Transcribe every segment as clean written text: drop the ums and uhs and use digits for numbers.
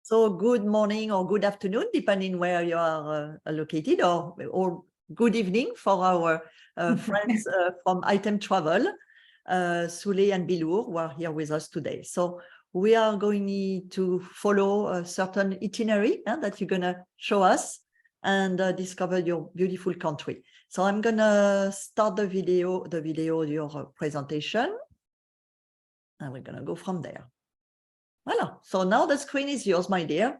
So good morning or good afternoon, depending where you are located, or good evening for our friends from Item Travel, Souley and Bilour, who are here with us today. So we are going to follow a certain itinerary that you're going to show us and discover your beautiful country. So I'm going to start the video, your presentation, and we're going to go from there. Voilà. So now the screen is yours, my dear.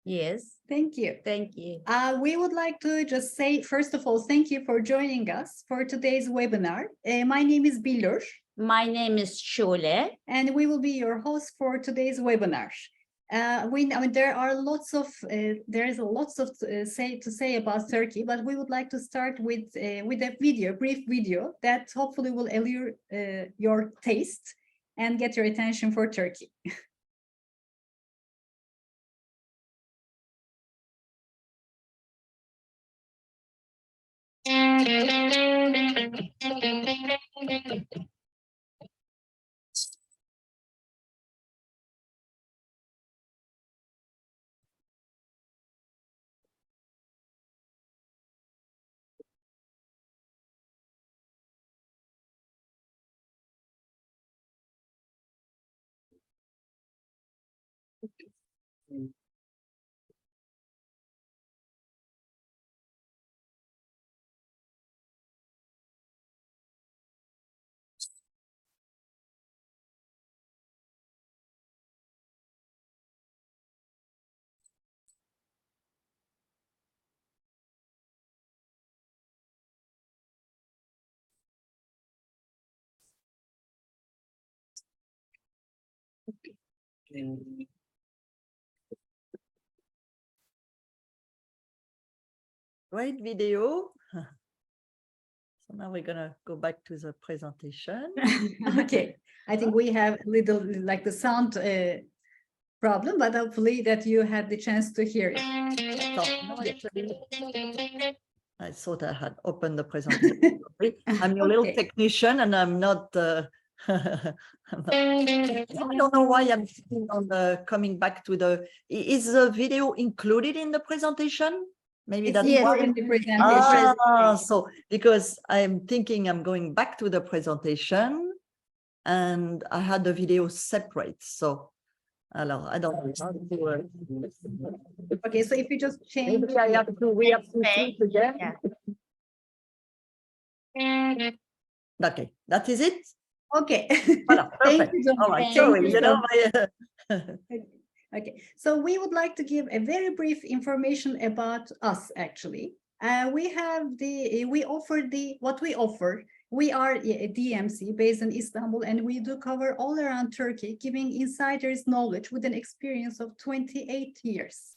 Yes, Thank you. thank you. We would like to just say, first of all, thank you for joining us for today's webinar. My name is Bilour. My name is Şule. And we will be your host for today's webinar. There is lots to say about Turkey, but we would like to start with a brief video that hopefully will allure your taste and get your attention for Turkey. Great video. So now we're going to go back to the presentation. Okay, I think we have a little like the sound problem, but hopefully that you had the chance to hear it. So, no, actually, I thought I had opened the presentation. I'm your little technician, and I'm not. I don't know why I'm on the coming back to the. Is the video included in the presentation? Maybe that's why in the presentation. So because I'm thinking I'm going back to the presentation, and I had the video separate. So, alors, I don't know. Okay, so if you just change. Maybe I have to re-update again. Yeah. Okay, that is it. Okay. Voilà, perfect. Thank you, all right, Thank sorry, you, my, Okay, so we would like to give a very brief information about us. Actually, we offer. We are a DMC based in Istanbul, and we do cover all around Turkey, giving insiders knowledge with an experience of 28 years.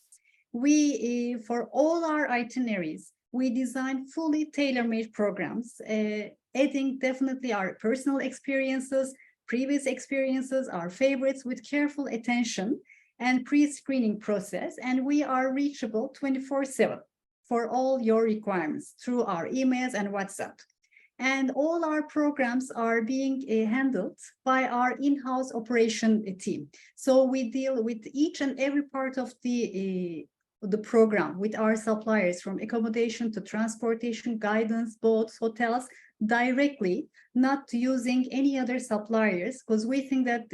We, for all our itineraries, we design fully tailor-made programs, adding definitely our personal experiences, previous experiences, our favorites with careful attention and pre-screening process. And we are reachable 24/7 for all your requirements through our emails and WhatsApp. And all our programs are being handled by our in-house operation team. So we deal with each and every part of the program with our suppliers, from accommodation to transportation, guidance, boats, hotels, directly, not using any other suppliers, because we think that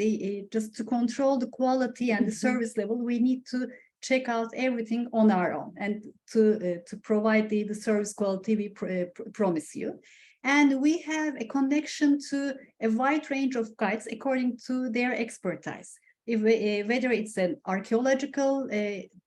just to control the quality and the service level, we need to check out everything on our own and to provide the service quality we promise you. And we have a connection to a wide range of guides according to their expertise. Whether it's an archaeological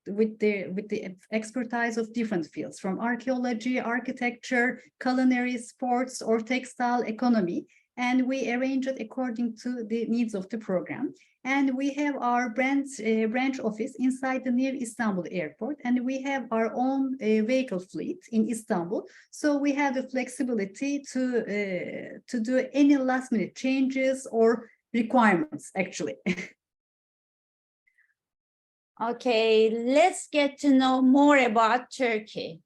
with the expertise of different fields, from archaeology, architecture, culinary, sports, or textile economy, and we arrange it according to the needs of the program. And we have our branch office inside the near Istanbul airport, and we have our own vehicle fleet in Istanbul. So we have the flexibility to do any last minute changes or requirements, actually. Okay, let's get to know more about Turkey.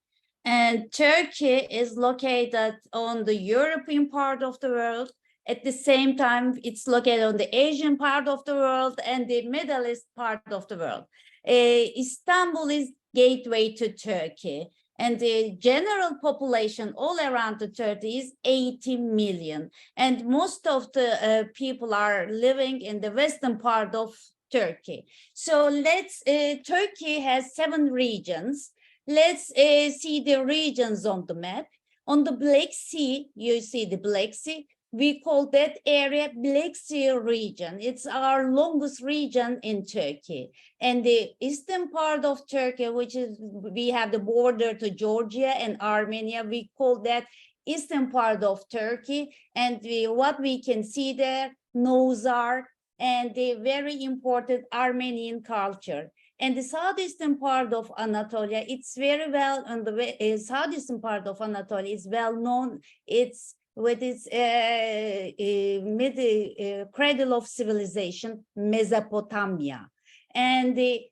And Turkey is located on the European part of the world, At the same time, it's located on the Asian part of the world and the Middle East part of the world. Istanbul is gateway to Turkey, and the general population all around the Turkey is 80 million. And most of the people are living in the western part of Turkey. So Turkey has 7 regions. Let's see the regions on the map. On the Black Sea, you see the Black Sea. We call that area Black Sea region. It's our longest region in Turkey. And the eastern part of Turkey, which is, we have the border to Georgia and Armenia, we call that eastern part of Turkey. And what we can see there, Nozar, and the very important Armenian culture. And the southeastern part of Anatolia, it's very well, on the southeastern part of Anatolia is well known. It's with its cradle of civilization, Mesopotamia. And the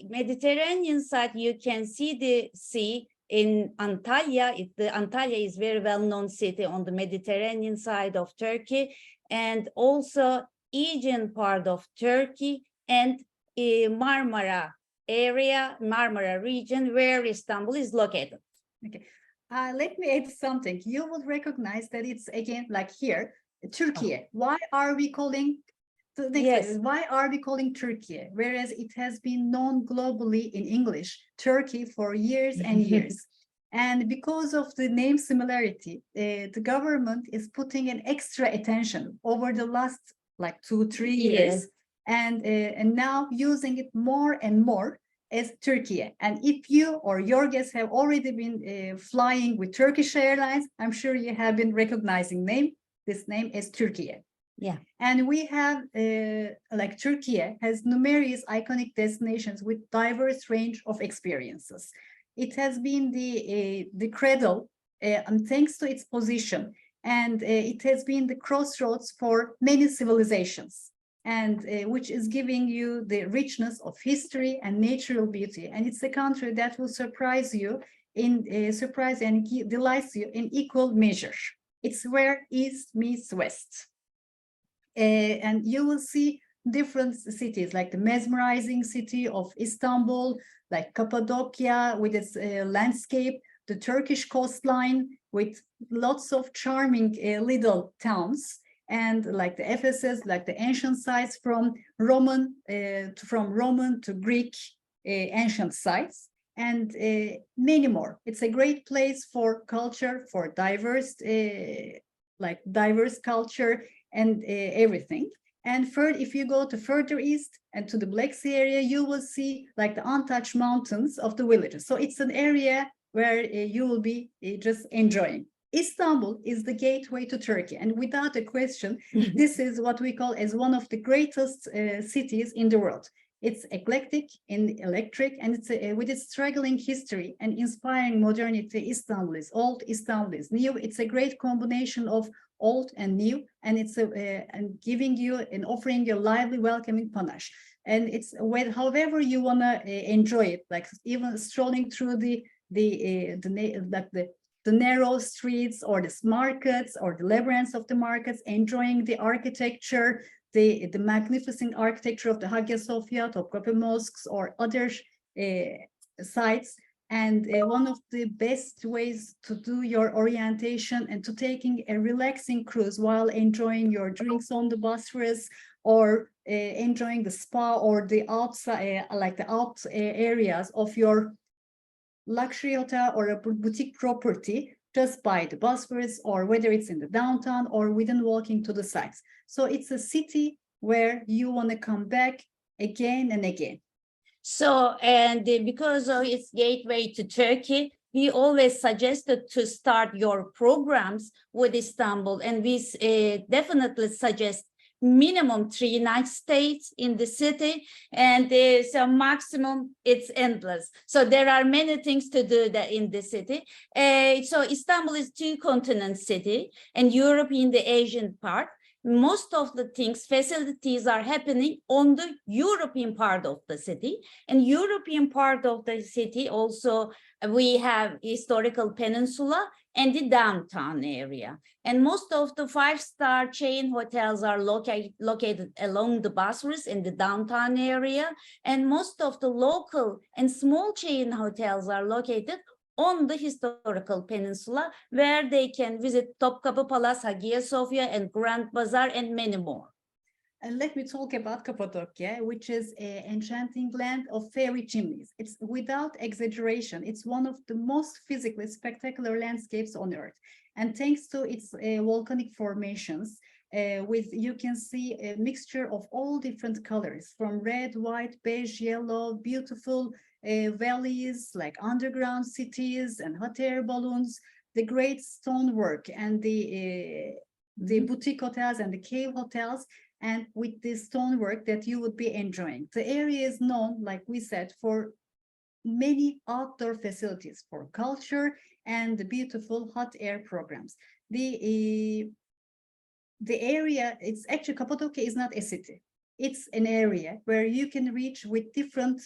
Mediterranean side, you can see the sea in Antalya. Antalya is very well-known city on the Mediterranean side of Turkey, and also Aegean part of Turkey, and Marmara area, Marmara region, where Istanbul is located. Okay. Let me add something. You will recognize that it's again like here, Turkey. Why are we calling why are we calling Turkey? Whereas it has been known globally in English, Turkey, for years and years. And because of the name similarity, the government is putting an extra attention over the last like 2-3 years, and now using it more and more as Turkey. And if you or your guests have already been flying with Turkish Airlines, I'm sure you have been recognizing this name as Turkey. Yeah. And we have like Turkey has numerous iconic destinations with diverse range of experiences. It has been the cradle, and thanks to its position, and it has been the crossroads for many civilizations, and which is giving you the richness of history and natural beauty. And it's a country that will surprise you and delights you in equal measure. It's where East meets West. And you will see different cities, like the mesmerizing city of Istanbul, like Cappadocia with its landscape, the Turkish coastline with lots of charming little towns, and like the Ephesus, like the ancient sites from Roman to Greek ancient sites, and many more. It's a great place for culture, for diverse culture and everything. And if you go to further east and to the Black Sea area, you will see like the untouched mountains of the villages. So it's an area where you will be just enjoying. Istanbul is the gateway to Turkey, and without a question, this is what we call as one of the greatest cities in the world. It's eclectic and electric, and it's with its struggling history and inspiring modernity. Istanbul is old, Istanbul is new. It's a great combination of old and new, and it's and giving you and offering you a lively, welcoming panache. And it's however you wanna enjoy it, like even strolling through the narrow streets or the markets or the labyrinths of the markets, enjoying the architecture, the magnificent architecture of the Hagia Sophia, Topkapi mosques, or other sites. And one of the best ways to do your orientation and to taking a relaxing cruise while enjoying your drinks on the Bosphorus, or enjoying the spa or the outside, like the out areas of your luxury hotel or a boutique property just by the Bosphorus, or whether it's in the downtown or within walking to the sites. So it's a city where you want to come back again and again. So, and because of its gateway to Turkey, we always suggested to start your programs with Istanbul, and we definitely suggest minimum 3 night stays in the city, and so maximum it's endless. So there are many things to do in the city. So Istanbul is 2 continent city, and Europe in the Asian part. most of the things, facilities are happening on the European part of the city. And European part of the city also, we have historical peninsula and the downtown area. And most of the 5-star chain hotels are located along the Bosphorus in the downtown area. And most of the local and small chain hotels are located on the historical peninsula, where they can visit Topkapı Palace, Hagia Sophia, and Grand Bazaar, and many more. And let me talk about Cappadocia, which is an enchanting land of fairy chimneys. It's without exaggeration, it's one of the most physically spectacular landscapes on Earth. And thanks to its volcanic formations, you can see a mixture of all different colors, from red, white, beige, yellow, beautiful valleys like underground cities and hot air balloons, the great stonework and the boutique hotels and the cave hotels, and with the stonework that you would be enjoying. The area is known, like we said, for many outdoor facilities for culture and the beautiful hot air programs. The area, it's actually, Cappadocia is not a city. It's an area where you can reach with different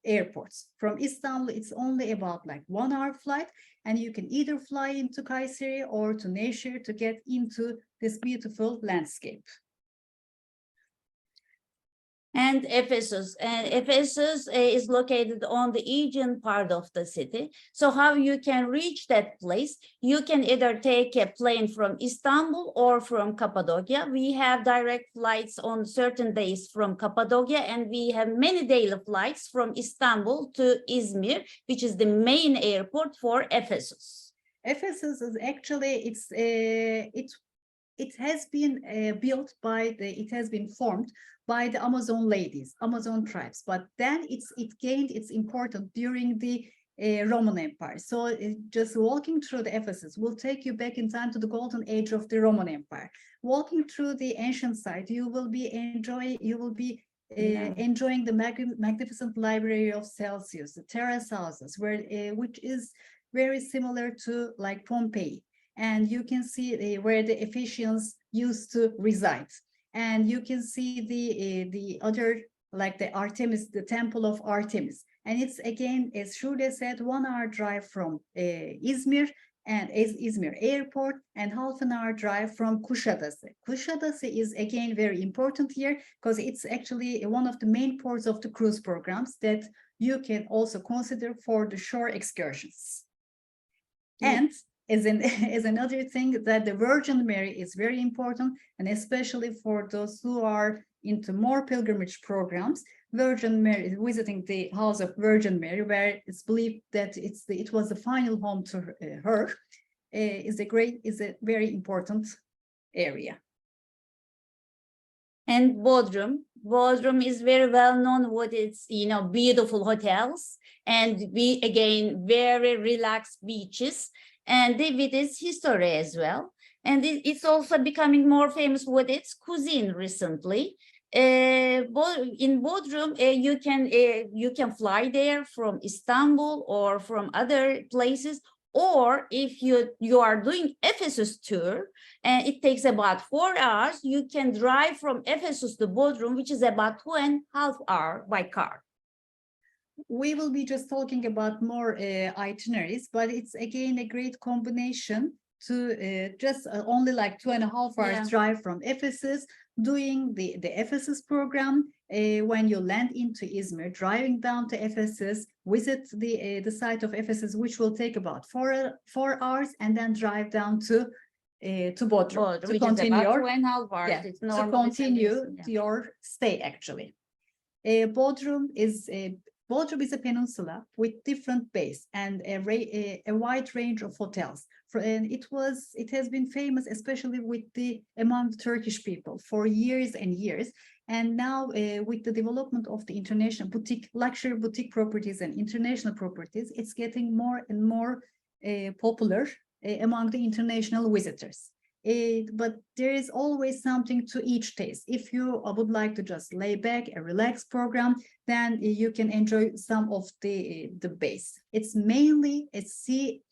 airports. From Istanbul, it's only about like 1 hour flight, and you can either fly into Kayseri or to Nevşehir to get into this beautiful landscape. And Ephesus. And Ephesus is located on the Aegean part of the city. So how you can reach that place? You can either take a plane from Istanbul or from Cappadocia. We have direct flights on certain days from Cappadocia, and we have many daily flights from Istanbul to Izmir, which is the main airport for Ephesus. Ephesus is actually, it has been built by it has been formed by the Amazon ladies, Amazon tribes, but then it gained its importance during the Roman Empire. So just walking through the Ephesus will take you back in time to the golden age of the Roman Empire. Walking through the ancient site, you will be enjoying the magnificent library of Celsius, the terrace houses, which is very similar to like Pompeii. And you can see where the Ephesians used to reside. And you can see the other, like the Artemis, the temple of Artemis. And it's again, as Shude said, 1 hour drive from Izmir and Izmir airport, and half an hour drive from Kuşadası. Kuşadası is again very important here because it's actually one of the main ports of the cruise programs that you can also consider for the shore excursions. And as another thing, that the Virgin Mary is very important, and especially for those who are into more pilgrimage programs, Virgin Mary, visiting the house of Virgin Mary, where it's believed that it was the final home to her, is a very important area. And Bodrum. Bodrum is very well known with its, beautiful hotels, and very relaxed beaches, and with its history as well. And it's also becoming more famous with its cuisine recently. In Bodrum, you can fly there from Istanbul or from other places, or if you are doing Ephesus tour, and it takes about 4 hours, you can drive from Ephesus to Bodrum, which is about 2.5 hours by car. We will be just talking about more itineraries, but it's again a great combination to just only like 2.5 hours drive from Ephesus, doing the Ephesus program. When you land into Izmir, driving down to Ephesus, visit the site of Ephesus, which will take about 4 hours, and then drive down to Bodrum to continue your stay. Actually, Bodrum is a peninsula with different bays and a wide range of hotels. And it has been famous, especially among the Turkish people, for years and years. And now with the development of the international luxury boutique properties and international properties, it's getting more and more popular among the international visitors. But there is always something to each taste. If you would like to just lay back, a relaxed program, then you can enjoy some of the base. It's mainly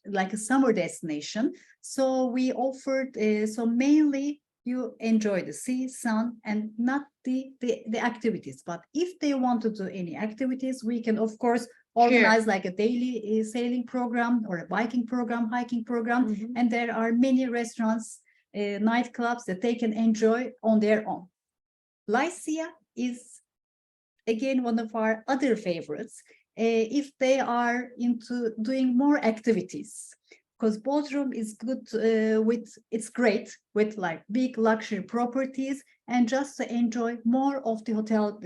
like a summer destination. So we offered, mainly you enjoy the sea, sun, and not the activities. But if they want to do any activities, we can, of course, organize like a daily sailing program or a biking program, hiking program. Mhm. And there are many restaurants, nightclubs that they can enjoy on their own. Lycia is, again, one of our other favorites, if they are into doing more activities. Because Bodrum is good it's great with like big luxury properties and just to enjoy more of the hotel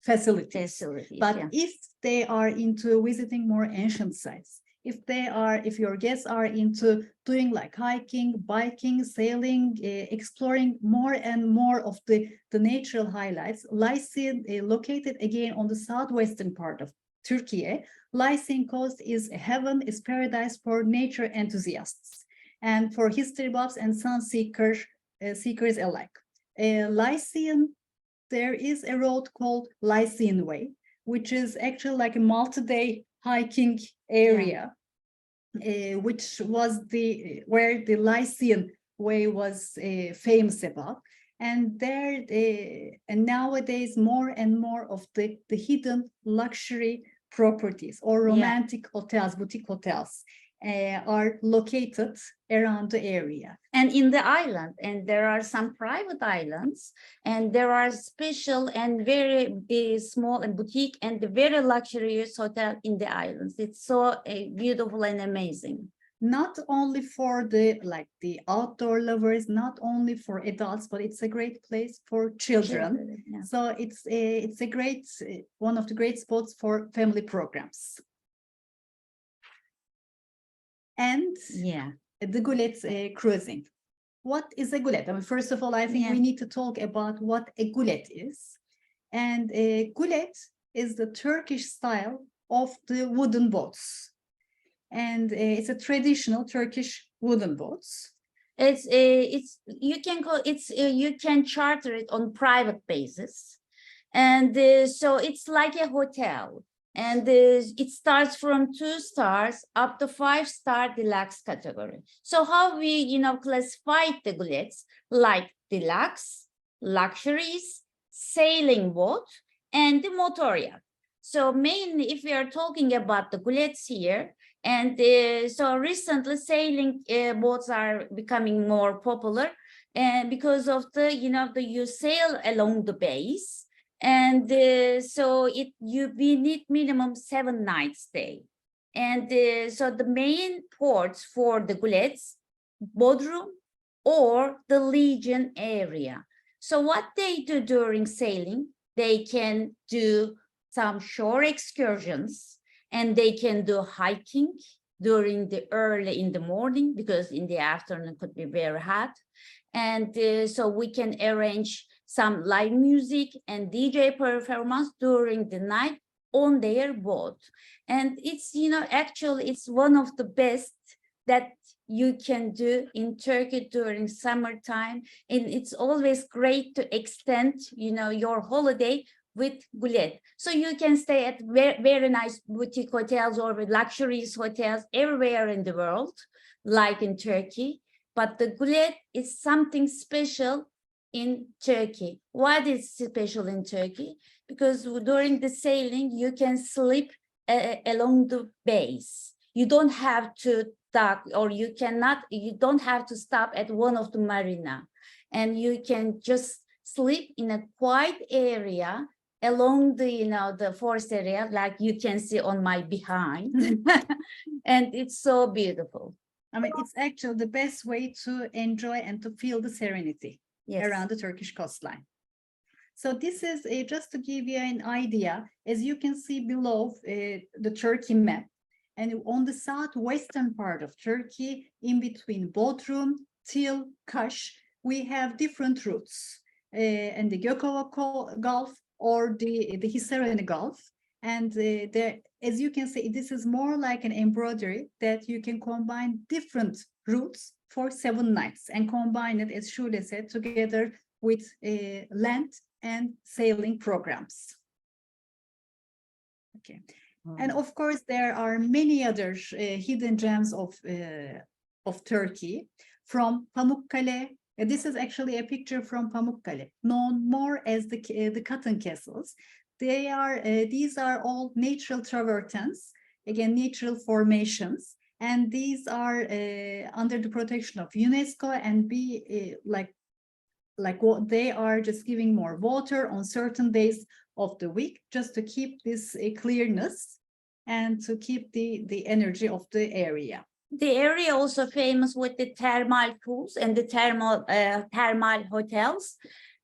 facilities. But yeah. if they are into visiting more ancient sites, if your guests are into doing like hiking, biking, sailing, exploring more and more of the natural highlights, Lycian, located again on the southwestern part of Turkey, Lycian coast is heaven, is paradise for nature enthusiasts and for history buffs and sun seekers alike. Lycian, there is a road called Lycian Way, which is actually like a multi-day hiking area, which was where the Lycian Way was famous about. And there, and nowadays, more and more of the hidden luxury properties or romantic hotels, boutique hotels, are located around the area. And in the island, and there are some private islands, and there are special and very small and boutique and very luxurious hotel in the islands. It's so beautiful and amazing. Not only for the outdoor lovers, not only for adults, but it's a great place for children. Yeah. So it's a great one of the great spots for family programs. And the Gulet cruising. What is a gulet? I mean, first of all, I think we need to talk about what a gulet is. And a gulet is the Turkish style of the wooden boats. And it's a traditional Turkish wooden boats. You can charter it on private basis, and so it's like a hotel, and it starts from 2 stars up to 5-star deluxe category. So how we classify the gulets, like deluxe, luxuries, sailing boat, and the motor yacht. So mainly, if we are talking about the gulets here, and so recently sailing boats are becoming more popular, and because of you sail along the bays, and so we need minimum 7 nights stay. And so the main ports for the gulets, Bodrum or the Legion area. So what they do during sailing, they can do some shore excursions, and they can do hiking during the early in the morning, because in the afternoon it could be very hot. And so we can arrange some live music and DJ performance during the night on their boat. And it's, actually it's one of the best that you can do in Turkey during summertime. And it's always great to extend, your holiday with gulet. So you can stay at very nice boutique hotels or luxurious hotels everywhere in the world, like in Turkey. But the gulet is something special in Turkey. What is special in Turkey? Because during the sailing, you can sleep along the bays. You don't have to dock, or you don't have to stop at one of the marina. And you can just sleep in a quiet area along the forest area, like you can see on my behind. And it's so beautiful. I mean, it's actually the best way to enjoy and to feel the serenity around the Turkish coastline. So this is just to give you an idea, as you can see below the Turkey map, and on the southwestern part of Turkey, in between Bodrum till Kaş, we have different routes, and the Gökova Gulf or the Hisarönü Gulf. And as you can see, this is more like an embroidery that you can combine different routes for 7 nights and combine it, as Şule said, together with land and sailing programs. Okay. And of course, there are many other hidden gems of Turkey, from Pamukkale This is actually a picture from Pamukkale, known more as the cotton castles. These are all natural travertines, again, natural formations, and these are under the protection of UNESCO and like what they are just giving more water on certain days of the week just to keep this clearness and to keep the energy of the area. The area also famous with the thermal pools and the thermal hotels,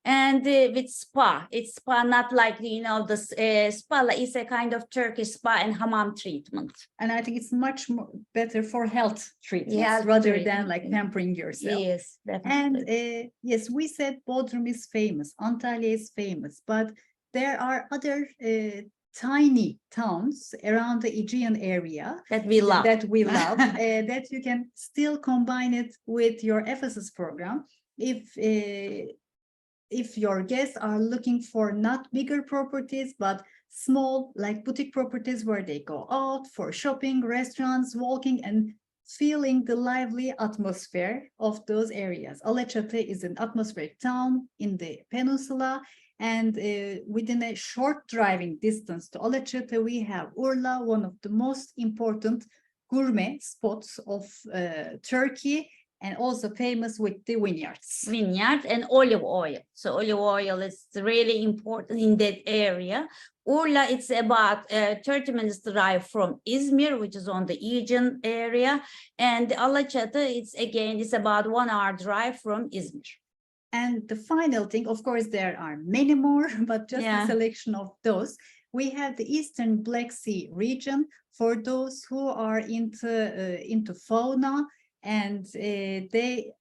and with spa. It's spa, not like the spa is a kind of Turkish spa and hammam treatment. And I think it's much more better for health treatments Yeah, rather than like pampering yourself. Yes, And definitely. yes, we said Bodrum is famous, Antalya is famous, but there are other tiny towns around the Aegean area That we love. that we love, that you can still combine it with your Ephesus program if your guests are looking for not bigger properties, but small, like boutique properties where they go out for shopping, restaurants, walking, and feeling the lively atmosphere of those areas. Alaçatı is an atmospheric town in the peninsula, and within a short driving distance to Alaçatı, we have Urla, one of the most important gourmet spots of Turkey, and also famous with the vineyards. Vineyard and olive oil. So olive oil is really important in that area. Urla, it's about 30 minutes drive from Izmir, which is on the Aegean area. And Alaçatı, it's about 1 hour drive from Izmir. And the final thing, of course, there are many more, but just a selection of those. We have the Eastern Black Sea region for those who are into fauna, and the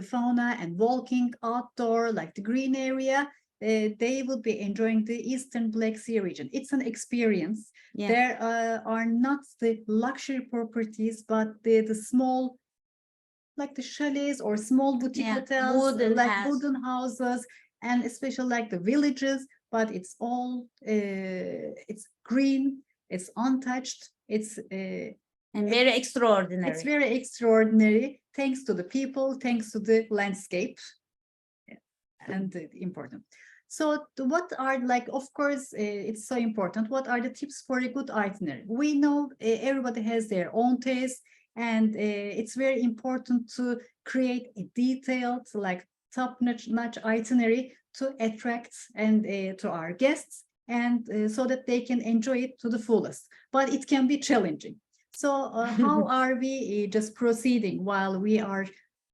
fauna and walking outdoor, like the green area, they will be enjoying the Eastern Black Sea region. It's an experience. Yeah. There are not the luxury properties, but the small, like the chalets or small boutique hotels, wooden houses, and especially like the villages, but it's all, it's green, it's untouched, it's and very extraordinary. It's very extraordinary, thanks to the people, thanks to the landscape, and important. So what are, like, of course, it's so important. What are the tips for a good itinerary? We know everybody has their own taste, and it's very important to create a detailed, like top-notch itinerary to attract and to our guests, and so that they can enjoy it to the fullest. But it can be challenging. So how are we just proceeding while we are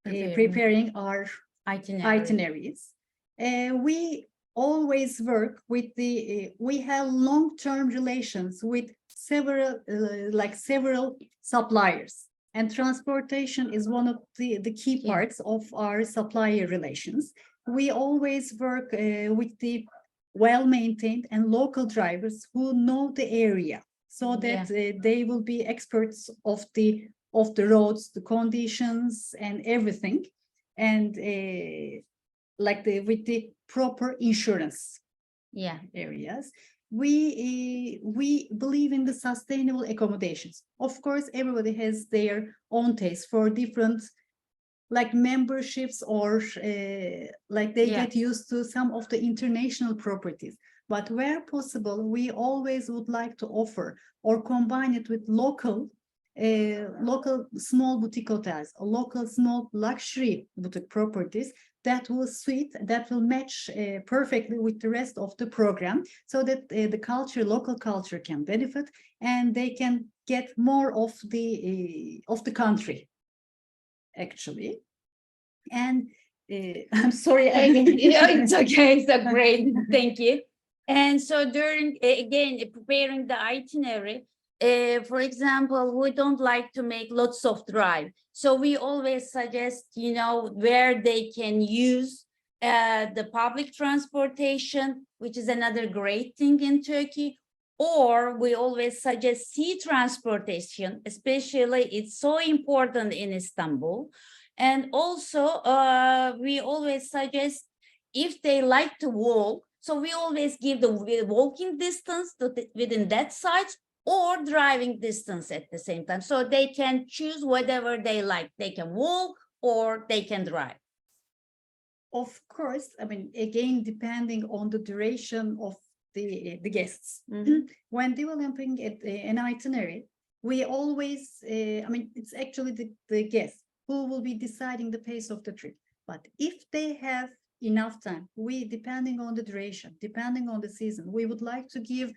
preparing our itineraries? We always work with we have long-term relations with several suppliers, and transportation is one of the key parts of our supplier relations. We always work with the well-maintained and local drivers who know the area, so that they will be experts of the roads, the conditions, and everything, and with the proper insurance areas. We believe in the sustainable accommodations. Of course, everybody has their own taste for different, like, memberships, or they get used to some of the international properties. But where possible, we always would like to offer or combine it with local small boutique hotels, local small luxury boutique properties that will match perfectly with the rest of the program, so that the local culture can benefit, and they can get more of the country, actually. And I'm sorry, it's okay, it's a great, thank you. And so during, again, preparing the itinerary, for example, we don't like to make lots of drive. So we always suggest, where they can use the public transportation, which is another great thing in Turkey. Or we always suggest sea transportation, especially it's so important in Istanbul. And also, we always suggest, if they like to walk, so we always give the walking distance within that site, or driving distance at the same time. So they can choose whatever they like. They can walk or they can drive. of course, I mean, again, depending on the duration of the guests. Mhm. When developing an itinerary, we always, I mean, it's actually the guests who will be deciding the pace of the trip. But if they have enough time, we, depending on the duration, depending on the season, we would like to give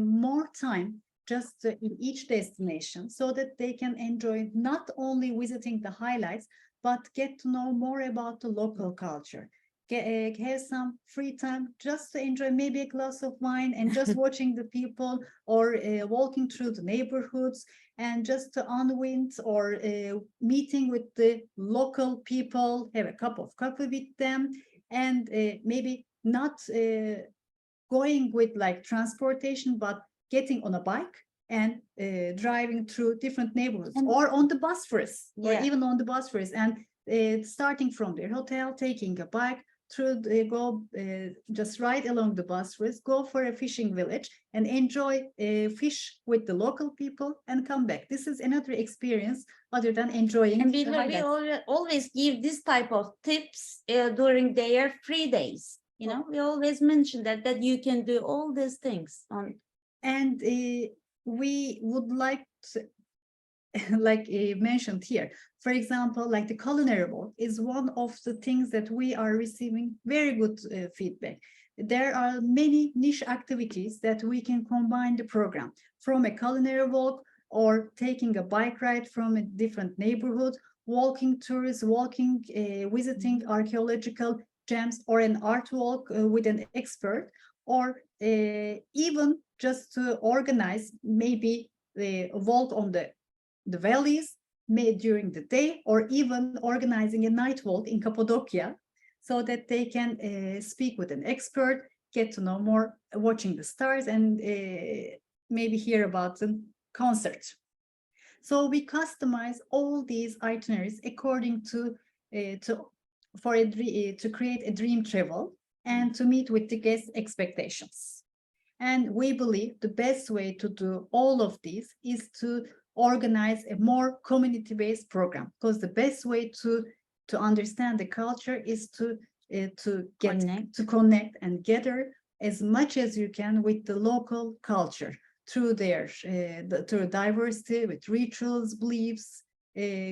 more time just in each destination so that they can enjoy not only visiting the highlights, but get to know more about the local culture. Have some free time just to enjoy maybe a glass of wine and just watching the people, or walking through the neighborhoods and just to unwind, or meeting with the local people, have a cup of coffee with them, and maybe not going with like transportation, but getting on a bike and driving through different neighborhoods, And- or on the Bosphorus, or Yeah. even on the Bosphorus, and starting from their hotel, taking a bike through, go just right along the Bosphorus, go for a fishing village and enjoy fish with the local people and come back. This is another experience other than enjoying And the we highlights. always give this type of tips during their free days. You know, we always mention that you can do all these things on. And we would like to, like mentioned here, for example, like the culinary walk is one of the things that we are receiving very good feedback. There are many niche activities that we can combine the program, from a culinary walk, or taking a bike ride from a different neighborhood, walking tours, walking, visiting archaeological gems, or an art walk with an expert, or even just to organize maybe the walk on the valleys made during the day, or even organizing a night walk in Cappadocia, so that they can speak with an expert, get to know more, watching the stars, and maybe hear about the concert. So we customize all these itineraries according to to create a dream travel and to meet with the guest expectations. And we believe the best way to do all of these is to organize a more community-based program, because the best way to understand the culture is to connect and gather as much as you can with the local culture through their through diversity, with rituals, beliefs,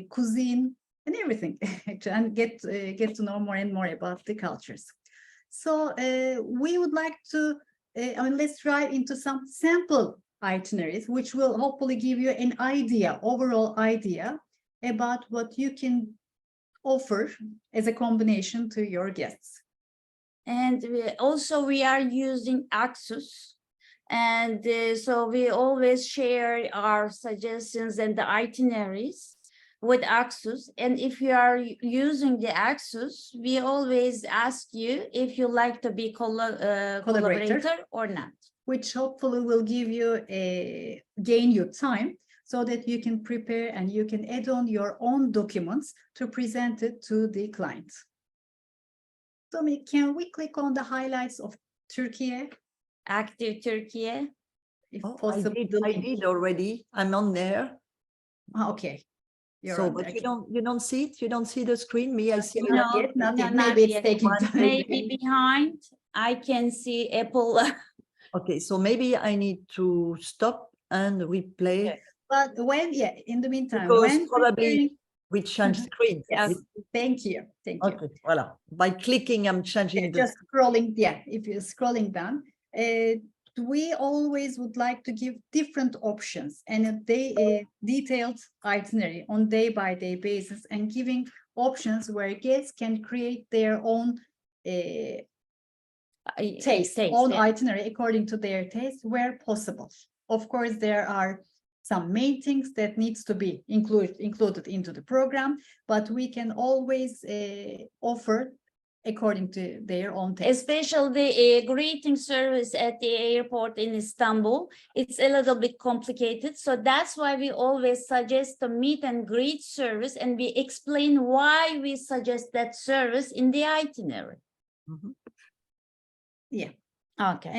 cuisine, and everything, and get to know more and more about the cultures. So we would like to, I mean, let's dive into some sample itineraries, which will hopefully give you an idea, overall idea about what you can offer as a combination to your guests. And we are using Axus. And so we always share our suggestions and the itineraries with Axus. And if you are using the Axus, we always ask you if you like to be collaborator or not. Which hopefully will give you gain you time, so that you can prepare and you can add on your own documents to present it to the client. So can we click on the highlights of Turkey? Active Turkey. If Oh, possible. I did already. I'm on there. Okay. So, but you don't see it. You don't see the screen. Me, I see. Not yet. Maybe it's taking time. Maybe behind. I can see Apple. Okay, so maybe I need to stop and replay. Yes. But in the meantime, Because when probably we change screen. Yes. Thank you. Okay, voilà. By clicking, I'm changing the just scrolling. Yeah, if you're scrolling down, we always would like to give different options and a detailed itinerary on day-by-day basis, and giving options where guests can create their own taste, own itinerary according to their taste where possible. Of course, there are some main things that needs to be included into the program, but we can always offer according to their own taste. Especially the greeting service at the airport in Istanbul, it's a little bit complicated. So that's why we always suggest the meet and greet service, and we explain why we suggest that service in the itinerary. Mhm. Yeah. Okay.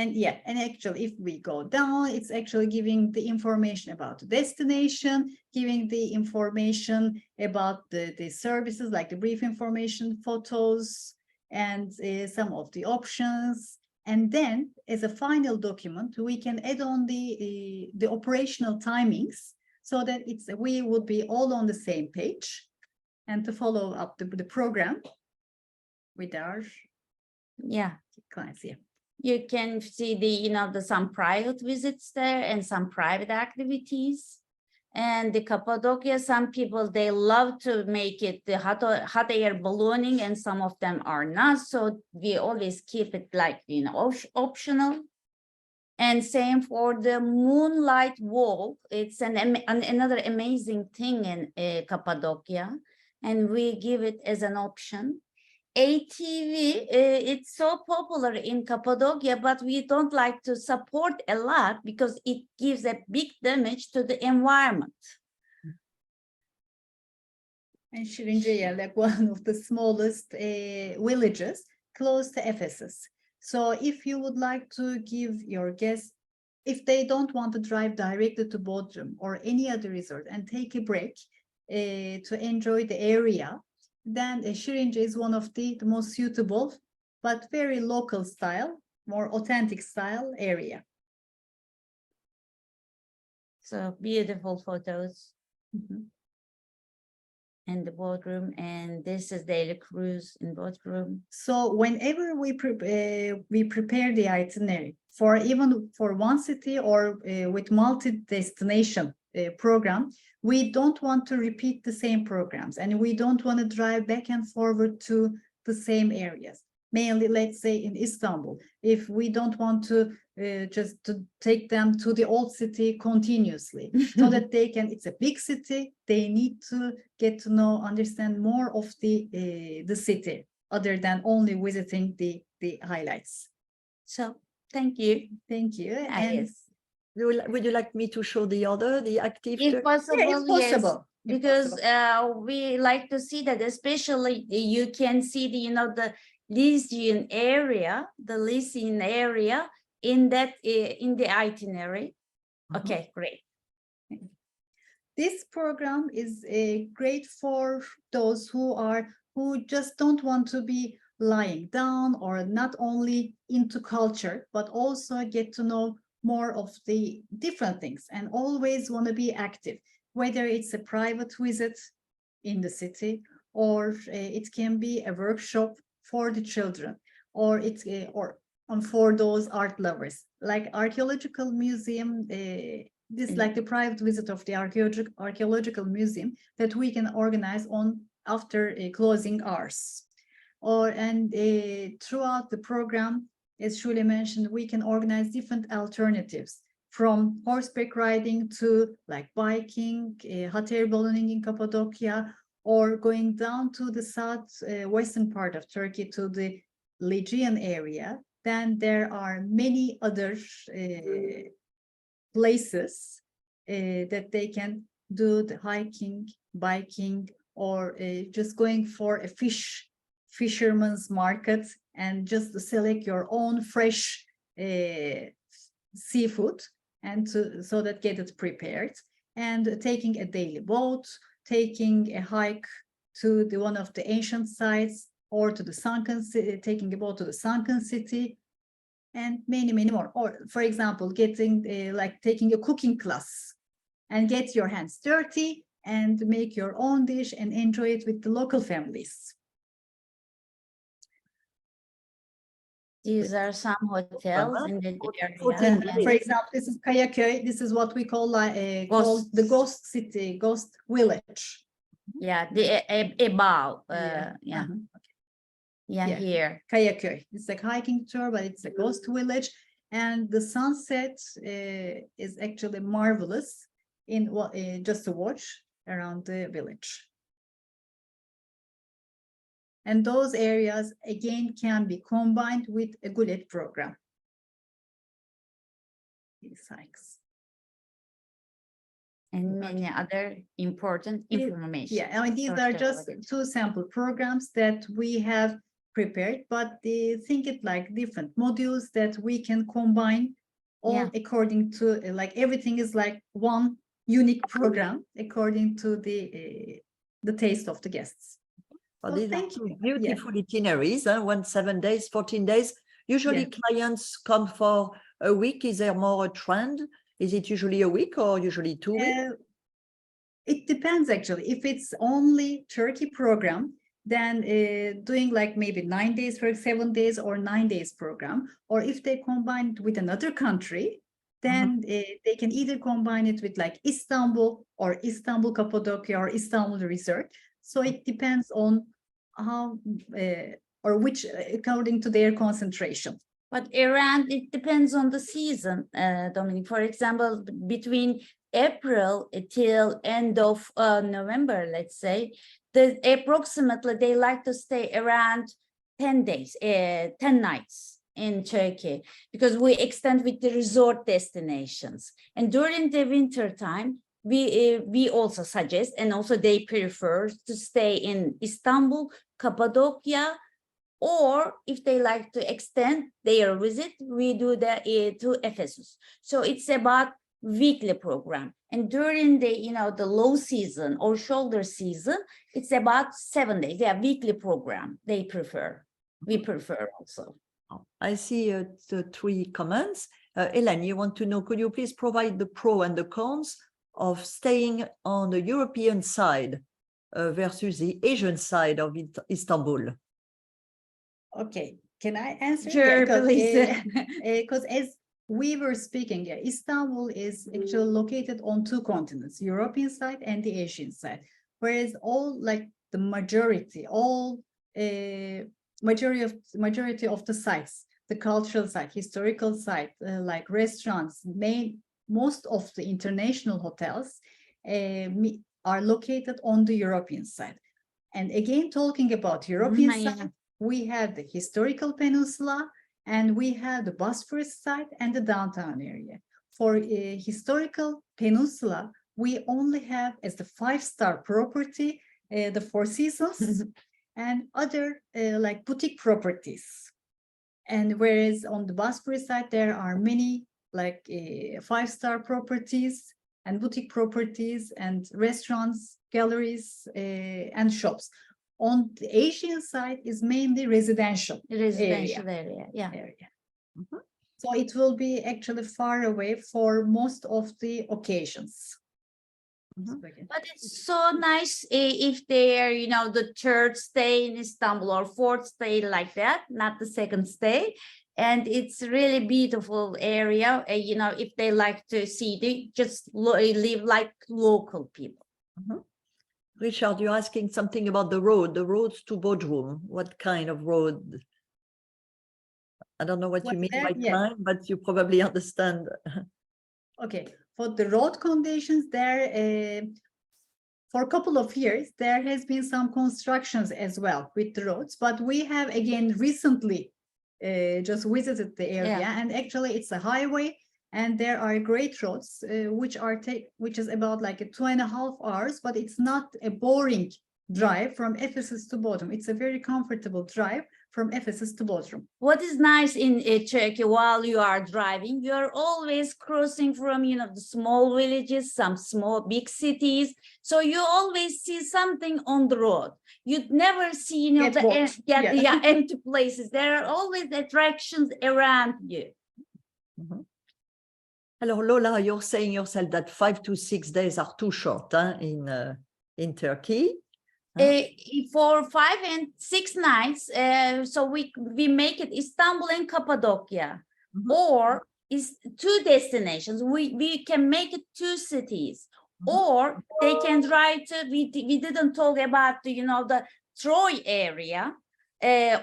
And actually, if we go down, it's actually giving the information about the destination, giving the information about the services, like the brief information, photos, and some of the options. And then as a final document, we can add on the operational timings so that we would be all on the same page and to follow up the program with our clients. Yeah. You can see the some private visits there and some private activities. And the Cappadocia, some people, they love to make it the hot air ballooning, and some of them are not. So we always keep it like, optional. And same for the moonlight walk. It's another amazing thing in Cappadocia, and we give it as an option. ATV, it's so popular in Cappadocia, but we don't like to support a lot because it gives a big damage to the environment. And Şirince'ye, like one of the smallest villages close to Ephesus. So if you would like to give your guests, if they don't want to drive directly to Bodrum or any other resort and take a break to enjoy the area, then Şirince is one of the most suitable, but very local style, more authentic style area. So beautiful photos. Mm-hmm. And the Bodrum, and this is daily cruise in Bodrum. So whenever we prepare the itinerary for one city or with multi-destination program, we don't want to repeat the same programs, and we don't want to drive back and forward to the same areas. Mainly, let's say in Istanbul, if we don't want to just to take them to the old city continuously, so that they can, it's a big city, they need to get to know, understand more of the city, other than only visiting the highlights. So thank you. Thank you. And yes. Would you like me to show the active? If possible, yeah, if possible. Yes, because we like to see that, especially you can see the Lycian area, in that in the itinerary. Okay, great. This program is great for those who just don't want to be lying down, or not only into culture, but also get to know more of the different things and always want to be active, whether it's a private visit in the city, or it can be a workshop for the children, or for those art lovers, like archaeological museum. This like the private visit of the archaeological museum that we can organize after closing hours. Throughout the program, as Shule mentioned, we can organize different alternatives, from horseback riding to like biking, hot air ballooning in Cappadocia, or going down to the western part of Turkey to the Lycian area. Then there are many other places that they can do the hiking, biking, or just going for a fisherman's market and just select your own fresh seafood, and so that get it prepared, and taking a daily boat, taking a hike to one of the ancient sites, or to the sunken city, taking a boat to the sunken city, and many more. Or for example, taking a cooking class and get your hands dirty and make your own dish and enjoy it with the local families. These are some hotels in the area. For example, this is Kayaköy. This is what we call called the ghost city, ghost village. Yeah, the above. Here. Kayaköy. It's like hiking tour, but it's a ghost village, and the sunset is actually marvelous in just to watch around the village. And those areas, again, can be combined with a Gulet program. These hikes. And many other important information. Yeah, I mean, these are just two sample programs that we have prepared, but think it like different modules that we can combine all according to, like everything is like one unique program according to the taste of the guests. Well, Well, these are thank two you. beautiful itineraries, huh? 7 days, 14 days. Usually clients come for a week. Is there more a trend? Is it usually a week or usually 2 weeks? It depends actually. If it's only Turkey program, then doing like maybe 9 days for 7 days or 9 days program, or if they combine it with another country, then they can either combine it with like Istanbul or Istanbul Cappadocia or Istanbul Resort. So it depends on how or which according to their concentration. But around, it depends on the season, Dominic. For example, between April till end of November, let's say, approximately they like to stay around 10 days, 10 nights in Turkey, because we extend with the resort destinations. And during the winter time, we also suggest, and also they prefer to stay in Istanbul, Cappadocia, or if they like to extend their visit, we do that to Ephesus. So it's about weekly program. And during the low season or shoulder season, it's about 7 days. Yeah, weekly program they prefer. We prefer also. I see the 3 comments. Hélène, you want to know, could you please provide the pro and the cons of staying on the European side versus the Asian side of Istanbul? Okay, can I answer? Sure, please. Because as we were speaking, Istanbul is actually located on 2 continents, European side and the Asian side. Whereas all like the majority of the sites, the cultural site, historical site, like restaurants, most of the international hotels are located on the European side. And again, talking about European side, we have the historical peninsula, and we have the Bosphorus side and the downtown area. For historical peninsula, we only have as the 5-star property, the Four Seasons and other like boutique properties. And whereas on the Bosphorus side, there are many like 5-star properties and boutique properties and restaurants, galleries, and shops. On the Asian side is mainly residential area. Yeah. So it will be actually far away for most of the occasions. But it's so nice if they're, the third stay in Istanbul or fourth stay like that, not the second stay. And it's really beautiful area, if they like to see, they just live like local people. Richard, you're asking something about the roads to Bodrum. What kind of road? I don't know what you mean by time, but you probably understand. Okay, for the road conditions there, for a couple of years, there has been some constructions as well with the roads, but we have again recently just visited the area, and actually it's a highway, and there are great roads which is about like 2.5 hours, but it's not a boring drive from Ephesus to Bodrum. It's a very comfortable drive from Ephesus to Bodrum. What is nice in Turkey, while you are driving, you are always crossing from, the small villages, some small, big cities. So you always see something on the road. You'd never see, the empty places. There are always attractions around you. Alors, Lola, you're saying yourself that 5 to 6 days are too short in Turkey. For 5 and 6 nights, so we make it Istanbul and Cappadocia, or is 2 destinations. We can make it 2 cities, or they can drive to. We didn't talk about the Troy area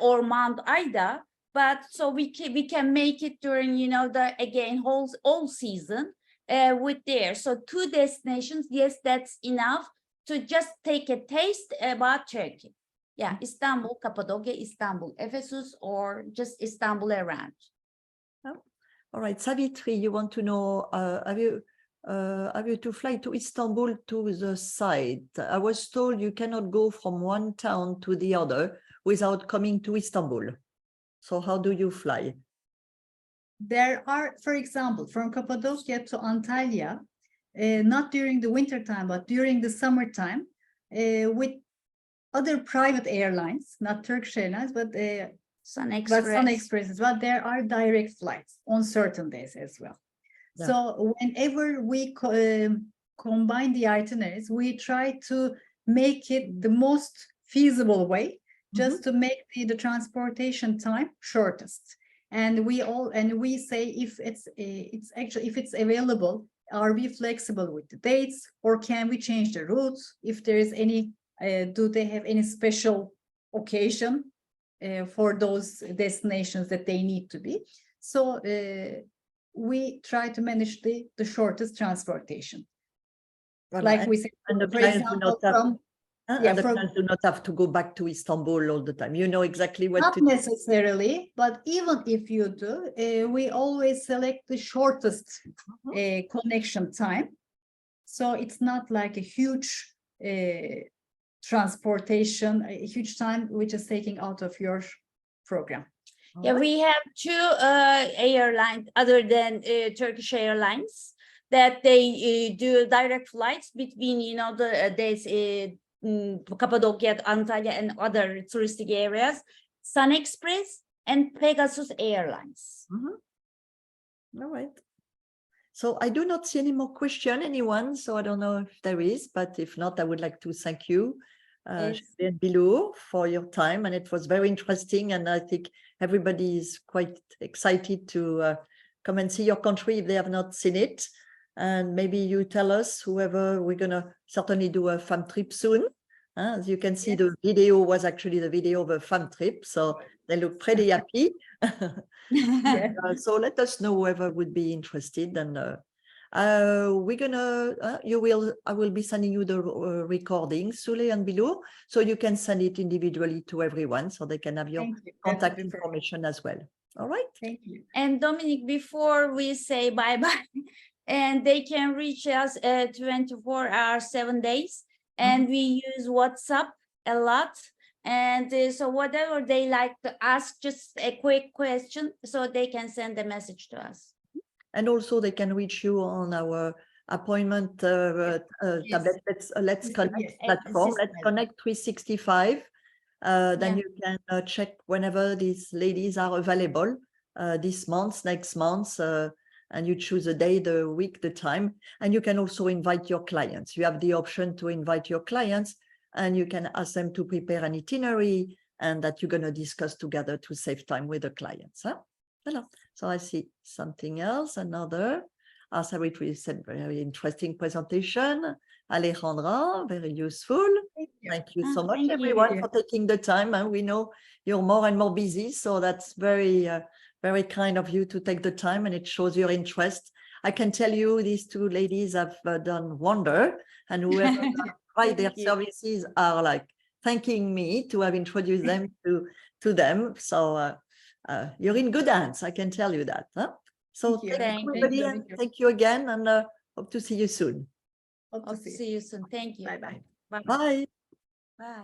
or Mount Ida, but so we can make it during the all season with there. So 2 destinations, yes, that's enough to just take a taste about Turkey. Yeah, Istanbul, Cappadocia, Istanbul, Ephesus, or just Istanbul around. Oh. All right, Savitri, you want to know, have you to fly to Istanbul to the site? I was told you cannot go from one town to the other without coming to Istanbul. So how do you fly? There are, for example, from Cappadocia to Antalya, not during the winter time, but during the summertime, with other private airlines, not Turkish Airlines, but Sun Sun Express. Express as well. There are direct flights on certain days as well. Yeah. So whenever we combine the itineraries, we try to make it the most feasible way, just to make the transportation time shortest. And we say if it's available, are we flexible with the dates, or can we change the routes? If there is any, do they have any special occasion for those destinations that they need to be? So we try to manage the shortest transportation. Voilà. Like we said, And the for clients do example, not have, from and the clients do not have to go back to Istanbul all the time. You know exactly what not to do. necessarily, but even if you do, we always select the shortest connection time. So it's not like a huge transportation, a huge time which is taking out of your program. Yeah, we have two airlines other than Turkish Airlines that they do direct flights between, you know, there's Cappadocia, Antalya, and other touristic areas. Sun Express and Pegasus Airlines. All right. So I do not see any more question, anyone. So I don't know if there is, but if not, I would like to thank you, Yes. Shirley and Bilur, for your time. And it was very interesting. And I think everybody is quite excited to come and see your country if they have not seen it. And maybe you tell us, whoever, we're going to certainly do a fam trip soon. As you can see, the video was actually the video of a fam trip. So they look pretty happy. So let us know whoever would be interested, and we're gonna I will be sending you the recording, Sule and Bilur, so you can send it individually to everyone so they can have your contact information as well. All right. Thank you. And Dominic, before we say bye-bye, and they can reach us 24 hours, 7 days, and we use WhatsApp a lot. And so whatever they like to ask, just a quick question, so they can send a message to us. And also they can reach you on our appointment tablet. Let's Connect platform. Let's Connect 365. Then you can check whenever these ladies are available this month, next month, and you choose a day, the week, the time, and you can also invite your clients. You have the option to invite your clients, and you can ask them to prepare an itinerary and that you're going to discuss together to save time with the clients. Voilà. So I see something else, another. Savitri said, very interesting presentation. Alejandra, very useful. Thank you so much, everyone, for taking the time. And we know you're more and more busy, so that's very, very kind of you to take the time, and it shows your interest. I can tell you these two ladies have done wonder, and whoever tried their services are like thanking me to have introduced them to them. So you're in good hands, I can tell you that. So thank you, everybody, and thank you again, and hope to see you soon. Hope to see you soon. Thank you. Bye-bye. Bye. Bye. Bye.